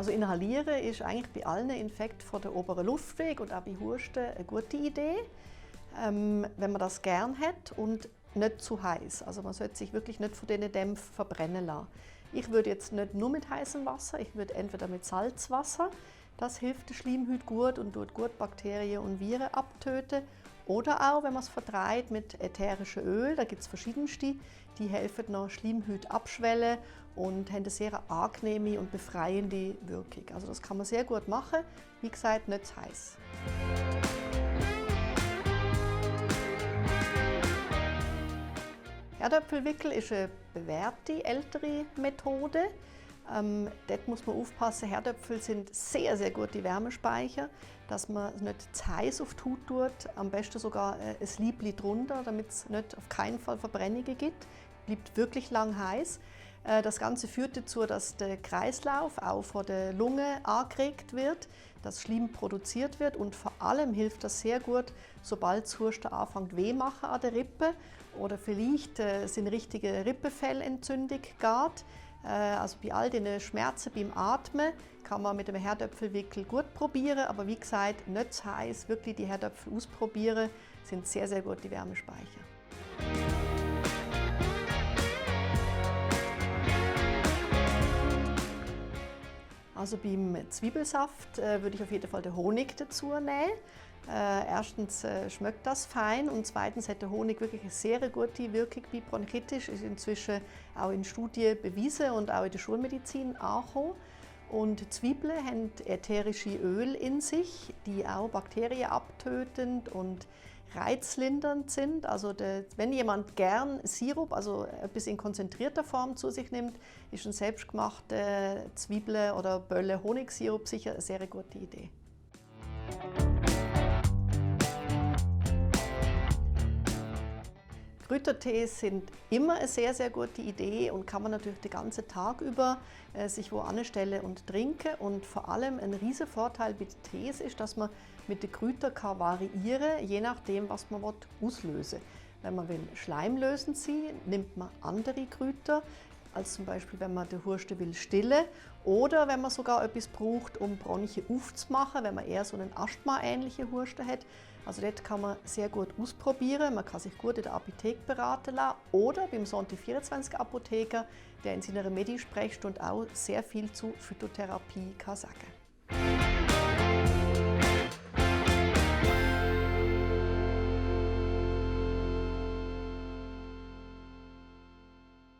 Also inhalieren ist eigentlich bei allen Infekten von der oberen Luftweg und auch bei Husten eine gute Idee, wenn man das gern hat und nicht zu heiß. Also man sollte sich wirklich nicht von diesen Dämpfen verbrennen lassen. Ich würde jetzt nicht nur mit heißem Wasser, ich würde entweder mit Salzwasser, das hilft der Schleimhaut gut und tut gut Bakterien und Viren abtöten. Oder auch, wenn man es vertreibt mit ätherischem Öl, da gibt es verschiedenste, die helfen noch Schleimhaut abschwellen und haben eine sehr angenehme und befreiende Wirkung. Also das kann man sehr gut machen, wie gesagt, nicht zu heiß. Herdöpfelwickel ist eine bewährte ältere Methode. Dort muss man aufpassen, Herdöpfel sind sehr, sehr gute Wärmespeicher, dass man es nicht zu heiß auf die Haut tut, am besten sogar ein Liebli drunter, damit es nicht auf keinen Fall Verbrennungen gibt. Bleibt wirklich lang heiß. Das Ganze führt dazu, dass der Kreislauf auch von der Lunge angeregt wird, dass Schleim produziert wird und vor allem hilft das sehr gut, sobald das Husten anfängt weh machen an der Rippe oder vielleicht sind richtige Rippenfellentzündung geht. Also bei all den Schmerzen beim Atmen kann man mit dem Herdöpfelwickel gut probieren, aber wie gesagt, nicht zu heiß, wirklich die Herdöpfel ausprobieren, sind sehr, sehr gute Wärmespeicher. Also beim Zwiebelsaft würde ich auf jeden Fall den Honig dazu nehmen. Erstens schmeckt das fein und zweitens hat der Honig wirklich eine sehr gute Wirkung bei Bronchitis. Ist inzwischen auch in Studien bewiesen und auch in der Schulmedizin angekommen. Und Zwiebeln haben ätherische Öl in sich, die auch Bakterien abtötend und reizlindernd sind. Also wenn jemand gern Sirup, also etwas in konzentrierter Form zu sich nimmt, ist ein selbstgemachter Zwiebeln- oder Bölle-Honigsirup sicher eine sehr gute Idee. Kräutertees sind immer eine sehr, sehr gute Idee und kann man natürlich den ganzen Tag über sich wo anstellen und trinken. Und vor allem ein riesiger Vorteil bei den Tees ist, dass man mit den Kräutern variieren kann, je nachdem, was man auslösen will. Wenn man schleimlösend sein will, nimmt man andere Kräuter, als zum Beispiel, wenn man den Husten will stillen oder wenn man sogar etwas braucht, um Bronchien aufzumachen, wenn man eher so einen Asthma-ähnlichen Husten hat. Also dort kann man sehr gut ausprobieren, man kann sich gut in der Apotheke beraten lassen oder beim Sonti24 Apotheker, der in seiner Medi-Sprechstunde auch sehr viel zu Phytotherapie kann sagen.